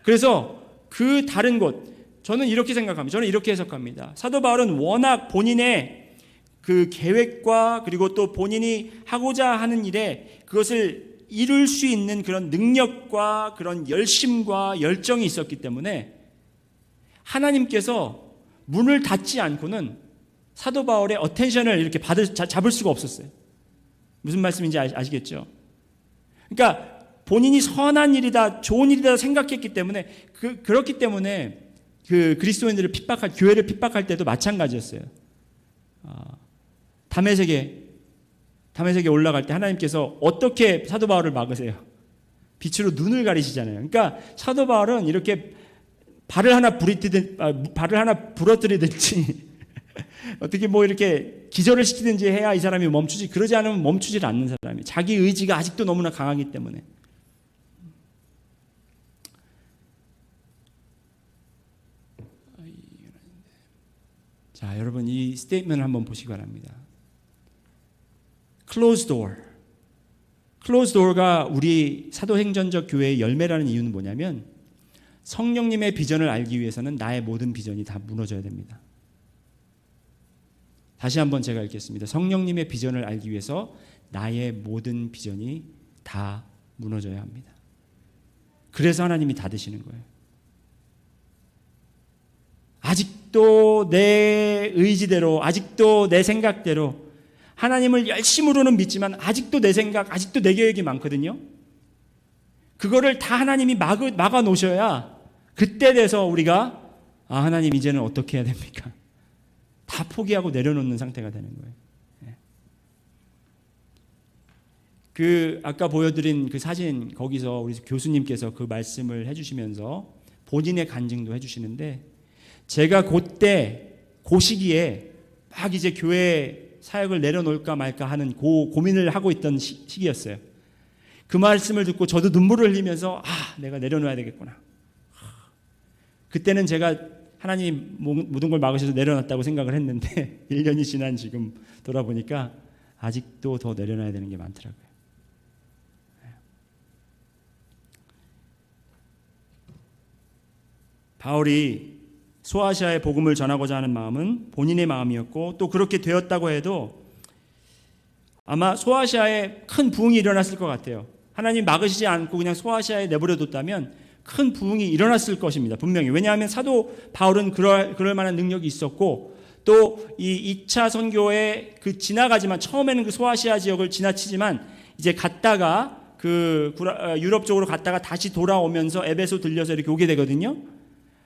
그래서 그 다른 곳, 저는 이렇게 생각합니다. 저는 이렇게 해석합니다. 사도 바울은 워낙 본인의 그 계획과 그리고 또 본인이 하고자 하는 일에 그것을 이룰 수 있는 그런 능력과 그런 열심과 열정이 있었기 때문에 하나님께서 문을 닫지 않고는 사도 바울의 어텐션을 이렇게 잡을 수가 없었어요. 무슨 말씀인지 아시겠죠? 그러니까 본인이 선한 일이다, 좋은 일이다 생각했기 때문에 그렇기 때문에 그 그리스도인들을 교회를 핍박할 때도 마찬가지였어요. 다메섹에 올라갈 때 하나님께서 어떻게 사도 바울을 막으세요? 빛으로 눈을 가리시잖아요. 그러니까 사도 바울은 이렇게 발을 하나 부러뜨리든지 어떻게 뭐 이렇게 기절을 시키든지 해야 이 사람이 멈추지, 그러지 않으면 멈추질 않는 사람이, 자기 의지가 아직도 너무나 강하기 때문에. 자, 여러분, 이 스테이트먼을 한번 보시기 바랍니다. Closed door. Closed door가 우리 사도행전적 교회의 열매라는 이유는 뭐냐면, 성령님의 비전을 알기 위해서는 나의 모든 비전이 다 무너져야 됩니다. 다시 한번 제가 읽겠습니다. 성령님의 비전을 알기 위해서 나의 모든 비전이 다 무너져야 합니다. 그래서 하나님이 닫으시는 거예요. 아직도 내 의지대로, 아직도 내 생각대로 하나님을 열심으로는 믿지만 아직도 내 생각, 아직도 내 계획이 많거든요. 그거를 다 하나님이 막아 놓으셔야 그때 돼서 우리가 하나님 이제는 어떻게 해야 됩니까? 다 포기하고 내려놓는 상태가 되는 거예요. 그 아까 보여드린 그 사진, 거기서 우리 교수님께서 그 말씀을 해주시면서 본인의 간증도 해주시는데, 제가 그 시기에 막 이제 교회 사역을 내려놓을까 말까 하는 고민을 하고 있던 시기였어요. 그 말씀을 듣고 저도 눈물을 흘리면서 내가 내려놓아야 되겠구나. 그때는 제가 하나님이 모든 걸 막으셔서 내려놨다고 생각을 했는데 1년이 지난 지금 돌아보니까 아직도 더 내려놔야 되는 게 많더라고요. 바울이 소아시아에 복음을 전하고자 하는 마음은 본인의 마음이었고, 또 그렇게 되었다고 해도 아마 소아시아에 큰 부흥이 일어났을 것 같아요. 하나님 막으시지 않고 그냥 소아시아에 내버려뒀다면 큰 부흥이 일어났을 것입니다. 분명히. 왜냐하면 사도 바울은 그럴 만한 능력이 있었고, 또 이 2차 선교에 지나가지만, 처음에는 그 소아시아 지역을 지나치지만 이제 갔다가 유럽 쪽으로 갔다가 다시 돌아오면서 에베소 들려서 이렇게 오게 되거든요.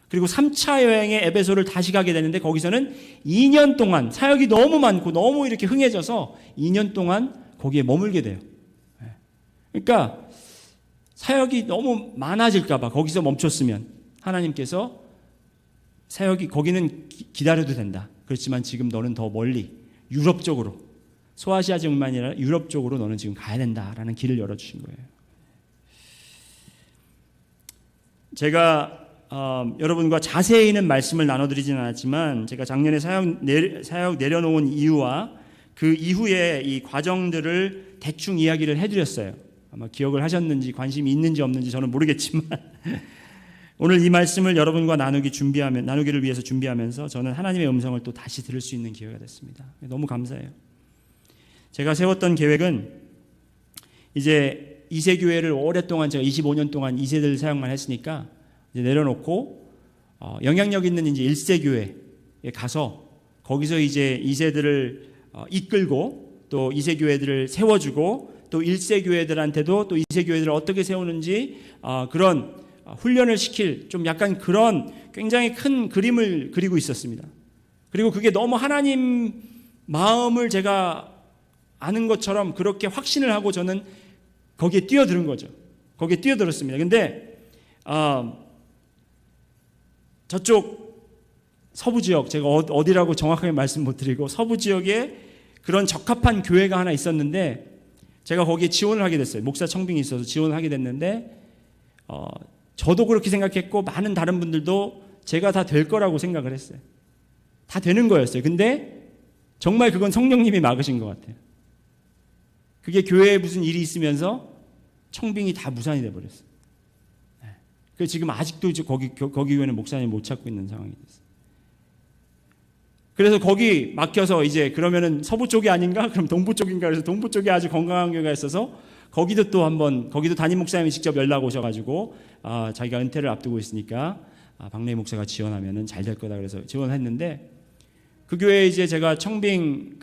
그리고 3차 여행에 에베소를 다시 가게 되는데, 거기서는 2년 동안 사역이 너무 많고 너무 이렇게 흥해져서 2년 동안 거기에 머물게 돼요. 그러니까 사역이 너무 많아질까 봐 거기서 멈췄으면 하나님께서 사역이 거기는 기다려도 된다. 그렇지만 지금 너는 더 멀리 유럽 쪽으로, 소아시아 지역만이 아니라 유럽 쪽으로 너는 지금 가야 된다라는 길을 열어주신 거예요. 제가 여러분과 자세히는 말씀을 나눠드리지는 않았지만 제가 작년에 사역 내려놓은 이유와 그 이후에 이 과정들을 대충 이야기를 해드렸어요. 아마 기억을 하셨는지 관심이 있는지 없는지 저는 모르겠지만 오늘 이 말씀을 여러분과 나누기를 위해서 준비하면서 저는 하나님의 음성을 또 다시 들을 수 있는 기회가 됐습니다. 너무 감사해요. 제가 세웠던 계획은 이제 2세 교회를 오랫동안 제가 25년 동안 2세들 사역만 했으니까 이제 내려놓고 영향력 있는 이제 1세 교회에 가서 거기서 이제 2세들을 이끌고 또 2세 교회들을 세워주고 또 1세 교회들한테도 또 2세 교회들을 어떻게 세우는지 그런 훈련을 시킬 좀 약간 그런 굉장히 큰 그림을 그리고 있었습니다. 그리고 그게 너무 하나님 마음을 제가 아는 것처럼 그렇게 확신을 하고 저는 거기에 뛰어드는 거죠. 거기에 뛰어들었습니다. 근데 저쪽 서부 지역, 제가 어디라고 정확하게 말씀 못 드리고 서부 지역에 그런 적합한 교회가 하나 있었는데 제가 거기에 지원을 하게 됐어요. 목사 청빙이 있어서 지원을 하게 됐는데 저도 그렇게 생각했고 많은 다른 분들도 제가 다 될 거라고 생각을 했어요. 다 되는 거였어요. 근데 정말 그건 성령님이 막으신 것 같아요. 그게 교회에 무슨 일이 있으면서 청빙이 다 무산이 돼버렸어요. 그래서 지금 아직도 이제 거기 교회는 목사님 못 찾고 있는 상황이 됐어요. 그래서 거기 막혀서 이제 그러면은 서부 쪽이 아닌가? 그럼 동부 쪽인가? 그래서 동부 쪽에 아주 건강한 교회가 있어서 거기도 또 한번 거기도 담임 목사님이 직접 연락 오셔가지고 자기가 은퇴를 앞두고 있으니까 박래희 목사가 지원하면은 잘 될 거다 그래서 지원했는데 그 교회에 이제 제가 청빙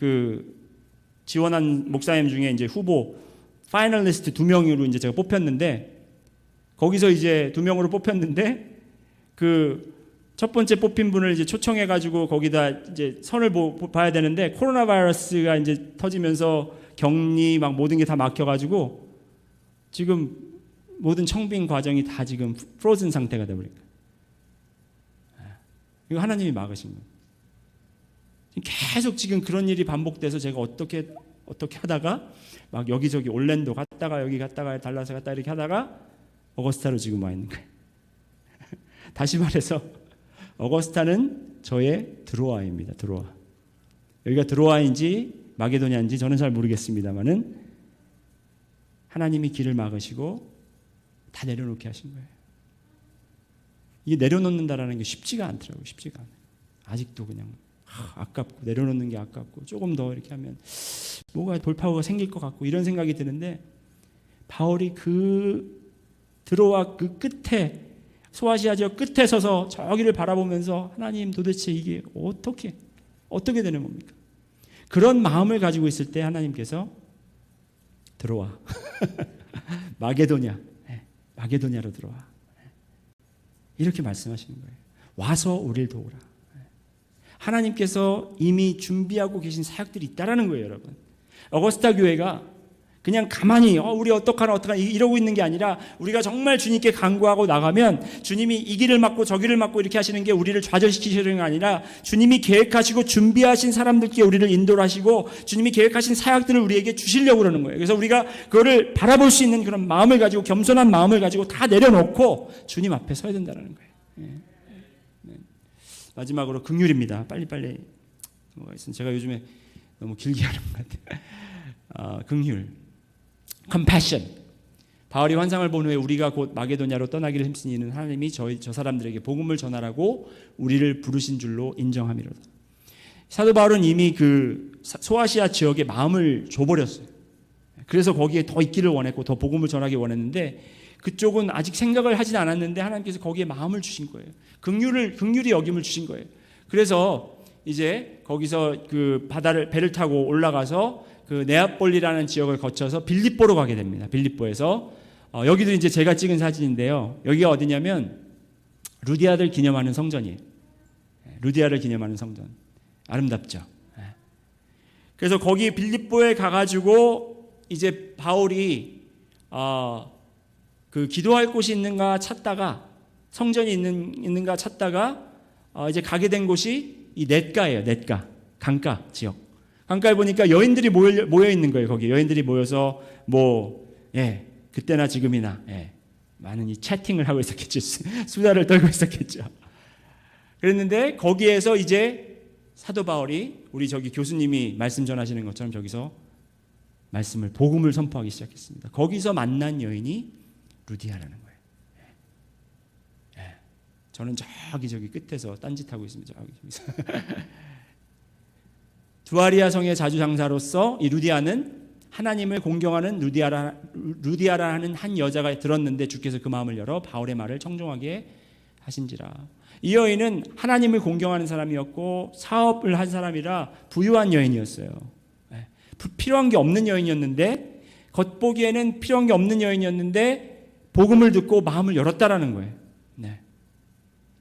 지원한 목사님 중에 이제 후보 파이널리스트 2명으로 이제 제가 뽑혔는데 거기서 이제 2명으로 뽑혔는데 그 첫 번째 뽑힌 분을 이제 초청해가지고 거기다 이제 선을 봐야 되는데 코로나 바이러스가 이제 터지면서 격리 막 모든 게 다 막혀가지고 지금 모든 청빙 과정이 다 지금 프로즌 상태가 돼버린 거예요. 이거 하나님이 막으신 거예요. 계속 지금 그런 일이 반복돼서 제가 어떻게 하다가 막 여기저기 올랜도 갔다가 여기 갔다가 달라스 갔다 이렇게 하다가 어거스타로 지금 와 있는 거예요. 다시 말해서 어거스타는 저의 드로아입니다. 드로아. 여기가 드로아인지 마게도냐인지 저는 잘 모르겠습니다만은 하나님이 길을 막으시고 다 내려놓게 하신 거예요. 이게 내려놓는다라는 게 쉽지가 않더라고요. 쉽지가 않아요. 아직도 그냥 아깝고 내려놓는 게 아깝고 조금 더 이렇게 하면 뭐가 돌파구가 생길 것 같고 이런 생각이 드는데 바울이 그 드로아 그 끝에 소아시아 지역 끝에 서서 저기를 바라보면서 하나님 도대체 이게 어떻게 되는 겁니까? 그런 마음을 가지고 있을 때 하나님께서 들어와 마게도냐로 들어와 이렇게 말씀하시는 거예요. 와서 우리를 도우라. 하나님께서 이미 준비하고 계신 사역들이 있다라는 거예요, 여러분. 어거스타 교회가 그냥 가만히 우리 어떡하나 이러고 있는 게 아니라 우리가 정말 주님께 간구하고 나가면 주님이 이 길을 막고 저 길을 막고 이렇게 하시는 게 우리를 좌절시키시는 게 아니라 주님이 계획하시고 준비하신 사람들께 우리를 인도를 하시고 주님이 계획하신 사역들을 우리에게 주시려고 그러는 거예요. 그래서 우리가 그거를 바라볼 수 있는 그런 마음을 가지고 겸손한 마음을 가지고 다 내려놓고 주님 앞에 서야 된다는 거예요. 네. 마지막으로 긍휼입니다. 빨리빨리 제가 요즘에 너무 길게 하는 것 같아요. 긍휼, compassion. 바울이 환상을 본 후에 우리가 곧 마게도냐로 떠나기를 힘쓰니 이는 하나님이 저 사람들에게 복음을 전하라고 우리를 부르신 줄로 인정함이로다. 사도 바울은 이미 그 소아시아 지역에 마음을 줘버렸어요. 그래서 거기에 더 있기를 원했고 더 복음을 전하기 원했는데 그쪽은 아직 생각을 하진 않았는데 하나님께서 거기에 마음을 주신 거예요. 긍휼히 여김을 주신 거예요. 그래서 이제 거기서 그 배를 타고 올라가서 그 네아폴리라는 지역을 거쳐서 빌립보로 가게 됩니다. 빌립보에서 여기도 이제 제가 찍은 사진인데요. 여기가 어디냐면 루디아를 기념하는 성전이에요. 루디아를 기념하는 성전. 아름답죠. 그래서 거기 빌립보에 가가지고 이제 바울이 그 기도할 곳이 있는가 찾다가 성전이 있는가 찾다가 이제 가게 된 곳이 이 넷가예요. 넷가 강가 지역. 강가에 보니까 여인들이 모여 있는 거예요. 거기 여인들이 모여서 그때나 지금이나 많은 이 채팅을 하고 있었겠죠. 수다를 떨고 있었겠죠. 그랬는데 거기에서 이제 사도 바울이 우리 저기 교수님이 말씀 전하시는 것처럼 저기서 말씀을 복음을 선포하기 시작했습니다. 거기서 만난 여인이 루디아라는 거예요. 저는 저기 끝에서 딴짓하고 있습니다. 두아리아 성의 자주장사로서 이 루디아는 하나님을 공경하는 루디아라는 한 여자가 들었는데 주께서 그 마음을 열어 바울의 말을 청종하게 하신지라. 이 여인은 하나님을 공경하는 사람이었고 사업을 한 사람이라 부유한 여인이었어요. 필요한 게 없는 여인이었는데, 겉보기에는 필요한 게 없는 여인이었는데 복음을 듣고 마음을 열었다라는 거예요.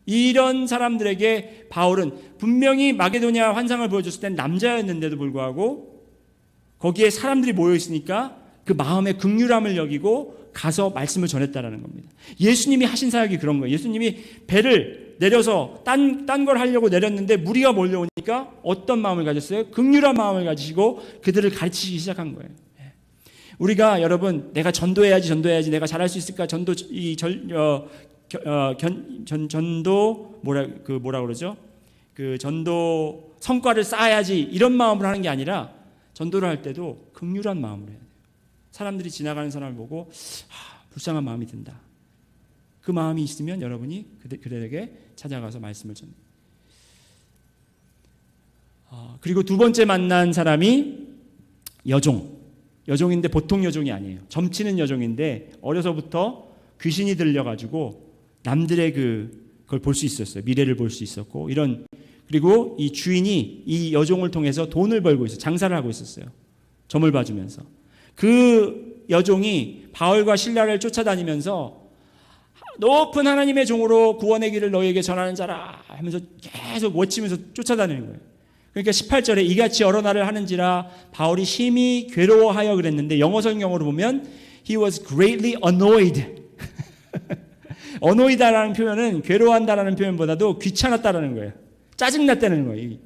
이런 사람들에게 바울은 분명히 마게도니아 환상을 보여줬을 땐 남자였는데도 불구하고 거기에 사람들이 모여 있으니까 그 마음의 긍휼함을 여기고 가서 말씀을 전했다라는 겁니다. 예수님이 하신 사역이 그런 거예요. 예수님이 배를 내려서 딴 걸 하려고 내렸는데 무리가 몰려오니까 어떤 마음을 가졌어요? 긍휼한 마음을 가지시고 그들을 가르치기 시작한 거예요. 우리가 여러분 내가 전도해야지 내가 잘할 수 있을까 전도 뭐라 그러죠? 그 전도 성과를 쌓아야지 이런 마음으로 하는 게 아니라 전도를 할 때도 긍휼한 마음으로 해야 돼요. 사람들이 지나가는 사람을 보고 불쌍한 마음이 든다. 그 마음이 있으면 여러분이 그들에게 찾아가서 말씀을 전해요. 그리고 두 번째 만난 사람이 여종인데 보통 여종이 아니에요. 점치는 여종인데 어려서부터 귀신이 들려가지고 남들의 그걸 볼 수 있었어요. 미래를 볼 수 있었고 그리고 이 주인이 이 여종을 통해서 돈을 벌고 있어요. 장사를 하고 있었어요. 점을 봐주면서. 그 여종이 바울과 실라를 쫓아다니면서 높은 하나님의 종으로 구원의 길을 너희에게 전하는 자라 하면서 계속 외치면서 쫓아다니는 거예요. 그러니까 18절에 이같이 여러 날을 하는지라 바울이 심히 괴로워하여 그랬는데 영어 성경으로 보면 he was greatly annoyed. annoyed라는 표현은 괴로워한다라는 표현보다도 귀찮았다라는 거예요. 짜증났다는 거예요.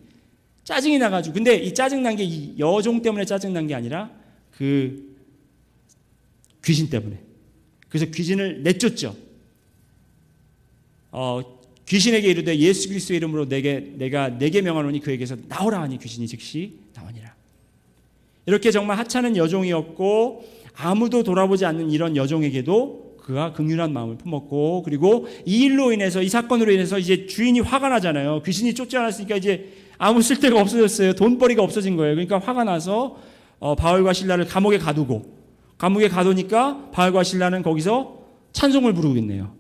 짜증이 나가지고. 근데 이 짜증난 게 이 여종 때문에 짜증난 게 아니라 그 귀신 때문에. 그래서 귀신을 내쫓죠. 귀신에게 이르되 예수 그리스도의 이름으로 내가 내게 명하노니 그에게서 나오라 하니 귀신이 즉시 나오니라. 이렇게 정말 하찮은 여종이었고 아무도 돌아보지 않는 이런 여종에게도 그가 긍휼한 마음을 품었고, 그리고 이 일로 인해서 이 사건으로 인해서 이제 주인이 화가 나잖아요. 귀신이 쫓겨났으니까 이제 아무 쓸데가 없어졌어요. 돈벌이가 없어진 거예요. 그러니까 화가 나서 바울과 실라를 감옥에 가두니까 바울과 실라는 거기서 찬송을 부르고 있네요.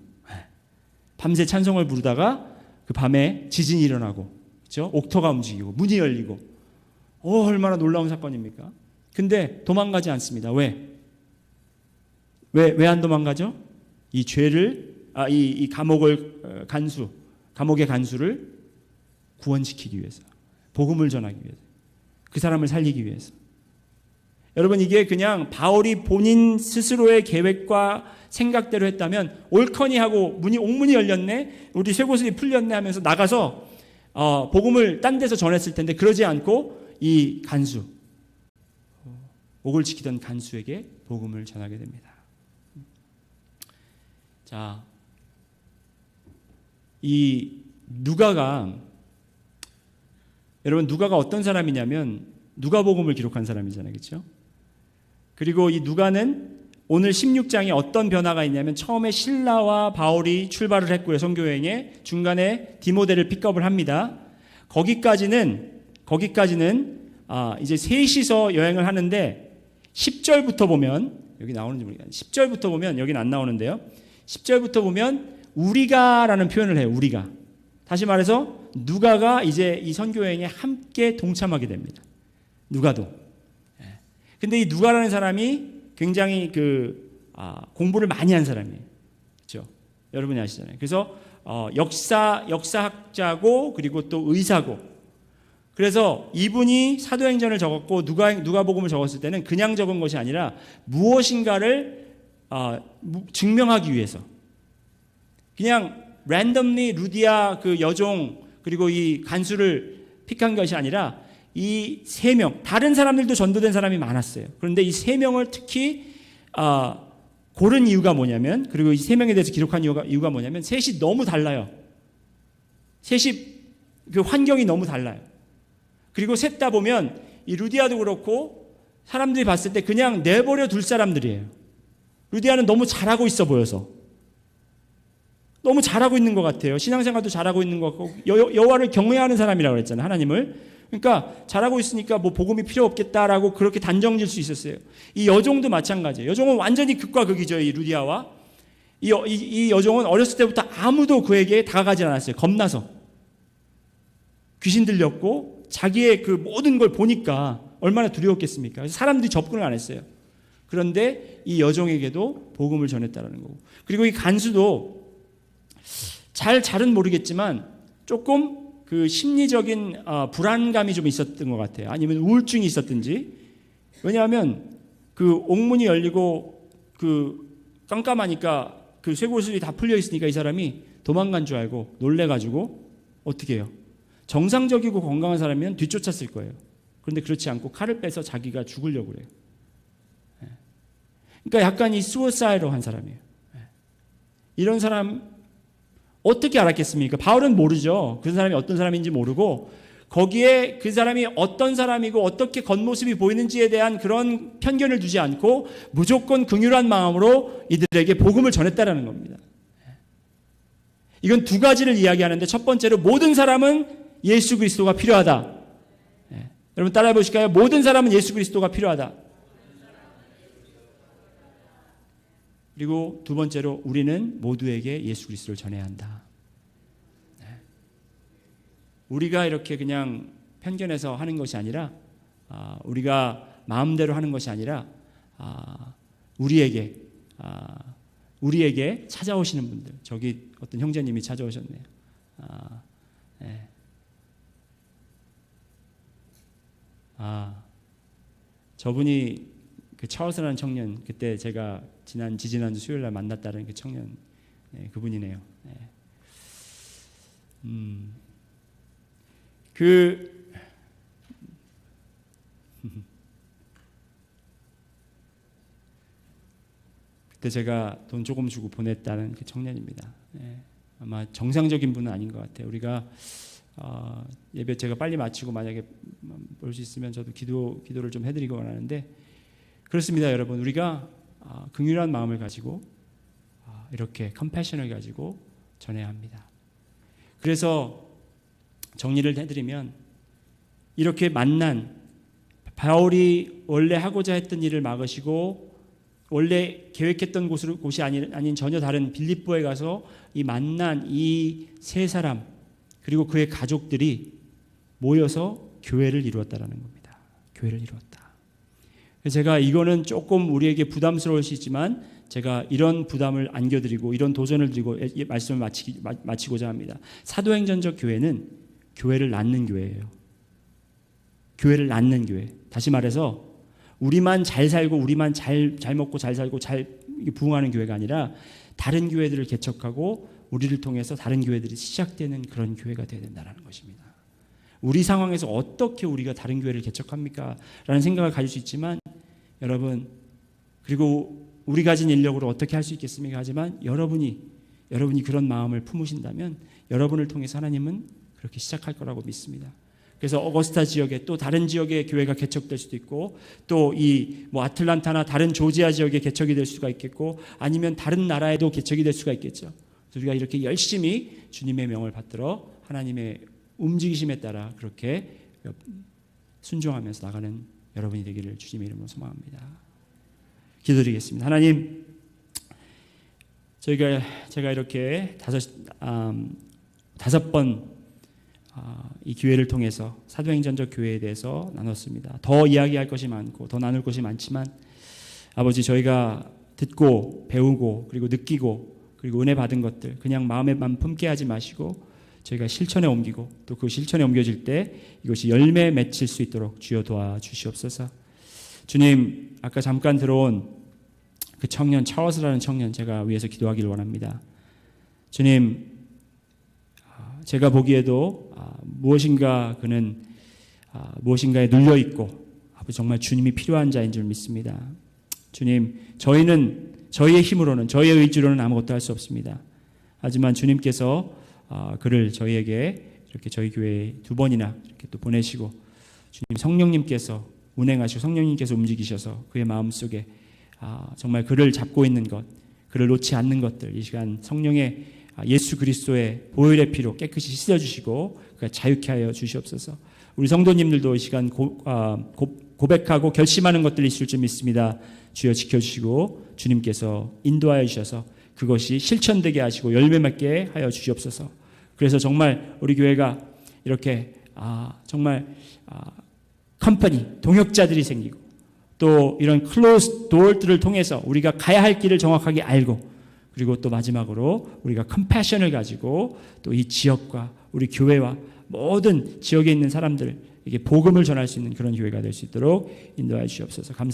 밤새 찬송을 부르다가 그 밤에 지진이 일어나고, 그렇죠? 옥토가 움직이고 문이 열리고, 얼마나 놀라운 사건입니까? 근데 도망가지 않습니다. 왜 안 도망가죠? 이 죄를 이 감옥의 간수를 구원시키기 위해서, 복음을 전하기 위해서, 그 사람을 살리기 위해서. 여러분, 이게 그냥 바울이 본인 스스로의 계획과 생각대로 했다면 옳거니 하고 옥문이 열렸네, 우리 쇠고슬이 풀렸네 하면서 나가서 복음을 딴 데서 전했을 텐데, 그러지 않고 이 옥을 지키던 간수에게 복음을 전하게 됩니다. 자, 이 누가가, 여러분 누가가 어떤 사람이냐면 누가복음을 기록한 사람이잖아요, 그렇죠? 그리고 이 누가는 오늘 16장에 어떤 변화가 있냐면, 처음에 실라와 바울이 출발을 했고요, 선교여행에. 중간에 디모데를 픽업을 합니다. 거기까지는 이제 셋이서 여행을 하는데 10절부터 보면, 여기 나오는지 모르겠어요. 10절부터 보면, 여기는 안 나오는데요, 10절부터 보면 우리가라는 표현을 해요. 우리가. 다시 말해서 누가가 이제 이 선교여행에 함께 동참하게 됩니다. 누가도. 근데 이 누가라는 사람이 굉장히 공부를 많이 한 사람이에요. 그렇죠? 여러분이 아시잖아요. 그래서 역사학자고, 그리고 또 의사고. 그래서 이분이 사도행전을 적었고 누가복음을 적었을 때는 그냥 적은 것이 아니라 무엇인가를 증명하기 위해서, 그냥 랜덤리 루디아 그 여종 그리고 이 간수를 픽한 것이 아니라 이 세 명, 다른 사람들도 전도된 사람이 많았어요. 그런데 이 세 명을 특히 고른 이유가 뭐냐면, 그리고 이 세 명에 대해서 기록한 이유가 뭐냐면, 셋이 너무 달라요. 셋이 그 환경이 너무 달라요. 그리고 셋 다 보면 이 루디아도 그렇고 사람들이 봤을 때 그냥 내버려 둘 사람들이에요. 루디아는 너무 잘하고 있어 보여서, 너무 잘하고 있는 것 같아요. 신앙생활도 잘하고 있는 것 같고, 여호와를 경외하는 사람이라고 그랬잖아요, 하나님을. 그러니까 잘하고 있으니까 뭐 복음이 필요 없겠다라고 그렇게 단정질 수 있었어요. 이 여종도 마찬가지예요. 여종은 완전히 극과 극이죠. 이 루디아와 이 여종은 어렸을 때부터 아무도 그에게 다가가지 않았어요. 겁나서. 귀신 들렸고 자기의 그 모든 걸 보니까 얼마나 두려웠겠습니까? 그래서 사람들이 접근을 안 했어요. 그런데 이 여종에게도 복음을 전했다라는 거고, 그리고 이 간수도 잘은 모르겠지만 조금 그 심리적인 불안감이 좀 있었던 것 같아요. 아니면 우울증이 있었든지. 왜냐하면 그 옥문이 열리고 그 깜깜하니까 그 쇠고슬이 다 풀려 있으니까 이 사람이 도망간 줄 알고 놀래가지고 어떻게 해요? 정상적이고 건강한 사람이면 뒤쫓았을 거예요. 그런데 그렇지 않고 칼을 빼서 자기가 죽으려고 그래요. 그러니까 약간 이 수어사이로 한 사람이에요. 이런 사람 어떻게 알았겠습니까? 바울은 모르죠. 그 사람이 어떤 사람인지 모르고 거기에 그 사람이 어떤 사람이고 어떻게 겉모습이 보이는지에 대한 그런 편견을 두지 않고 무조건 긍휼한 마음으로 이들에게 복음을 전했다라는 겁니다. 이건 두 가지를 이야기하는데, 첫 번째로 모든 사람은 예수 그리스도가 필요하다. 여러분 따라해 보실까요? 모든 사람은 예수 그리스도가 필요하다. 그리고 두 번째로 우리는 모두에게 예수 그리스도를 전해야 한다. 우리가 이렇게 그냥 편견해서 하는 것이 아니라, 우리가 마음대로 하는 것이 아니라, 우리에게 찾아오시는 분들, 저기 어떤 형제님이 찾아오셨네요. 네. 저분이 그 찰스라는 청년, 그때 제가 지지난주 수요일 날 만났다는 그 청년, 네, 그분이네요. 네. 그때 제가 돈 조금 주고 보냈다는 그 청년입니다. 네. 아마 정상적인 분은 아닌 것 같아요. 우리가 예배 제가 빨리 마치고 만약에 볼 수 있으면 저도 기도를 좀 해드리고 원하는데, 그렇습니다, 여러분. 우리가 긍휼한 마음을 가지고 이렇게 컴패션을 가지고 전해야 합니다. 그래서 정리를 해드리면, 이렇게 만난 바울이 원래 하고자 했던 일을 막으시고 원래 계획했던 곳이 아닌 전혀 다른 빌립보에 가서 이 만난 이 세 사람 그리고 그의 가족들이 모여서 교회를 이루었다라는 겁니다. 교회를 이루었다. 제가 이거는 조금 우리에게 부담스러울 수 있지만 제가 이런 부담을 안겨드리고 이런 도전을 드리고 말씀을 마치고자 합니다. 사도행전적 교회는 교회를 낳는 교회예요. 교회를 낳는 교회. 다시 말해서 우리만 잘 살고 우리만 잘 먹고 잘 살고 잘 부흥하는 교회가 아니라 다른 교회들을 개척하고 우리를 통해서 다른 교회들이 시작되는 그런 교회가 되어야 된다는 것입니다. 우리 상황에서 어떻게 우리가 다른 교회를 개척합니까? 라는 생각을 가질 수 있지만, 여러분, 그리고 우리 가진 인력으로 어떻게 할 수 있겠습니까? 하지만 여러분이 그런 마음을 품으신다면 여러분을 통해서 하나님은 그렇게 시작할 거라고 믿습니다. 그래서 어거스타 지역에 또 다른 지역의 교회가 개척될 수도 있고, 또 이 아틀란타나 다른 조지아 지역에 개척이 될 수가 있겠고, 아니면 다른 나라에도 개척이 될 수가 있겠죠. 우리가 이렇게 열심히 주님의 명을 받들어 하나님의 움직이심에 따라 그렇게 순종하면서 나가는 여러분이 되기를 주님의 이름으로 소망합니다. 기도드리겠습니다. 하나님, 제가 이렇게 다섯 번 이 기회를 통해서 사도행전적 교회에 대해서 나눴습니다. 더 이야기할 것이 많고 더 나눌 것이 많지만, 아버지, 저희가 듣고 배우고 그리고 느끼고 그리고 은혜 받은 것들 그냥 마음에만 품게 하지 마시고 저희가 실천에 옮기고 또 그 실천에 옮겨질 때 이것이 열매 맺힐 수 있도록 주여 도와주시옵소서. 주님, 아까 잠깐 들어온 그 청년, 찰스라는 청년, 제가 위해서 기도하기를 원합니다. 주님, 제가 보기에도 그는 무엇인가에 눌려있고 정말 주님이 필요한 자인 줄 믿습니다. 주님, 저희는 저희의 힘으로는, 저희의 의지로는 아무것도 할 수 없습니다. 하지만 주님께서 그를 저희에게 이렇게 저희 교회에 2번이나 이렇게 또 보내시고 주님 성령님께서 운행하시고 성령님께서 움직이셔서 그의 마음속에 정말 그를 잡고 있는 것, 그를 놓지 않는 것들, 이 시간 성령의 예수 그리스도의 보혈의 피로 깨끗이 씻어주시고 그가 자유케 하여 주시옵소서. 우리 성도님들도 이 시간 고백하고 결심하는 것들이 있을 줄 믿습니다. 주여 지켜주시고 주님께서 인도하여 주셔서 그것이 실천되게 하시고 열매 맺게 하여 주시옵소서. 그래서 정말 우리 교회가 이렇게 정말 컴퍼니, 동역자들이 생기고 또 이런 클로즈 도어들을 통해서 우리가 가야 할 길을 정확하게 알고 그리고 또 마지막으로 우리가 컴패션을 가지고 또 이 지역과 우리 교회와 모든 지역에 있는 사람들에게 복음을 전할 수 있는 그런 교회가 될 수 있도록 인도하여 주시옵소서. 감사합니다.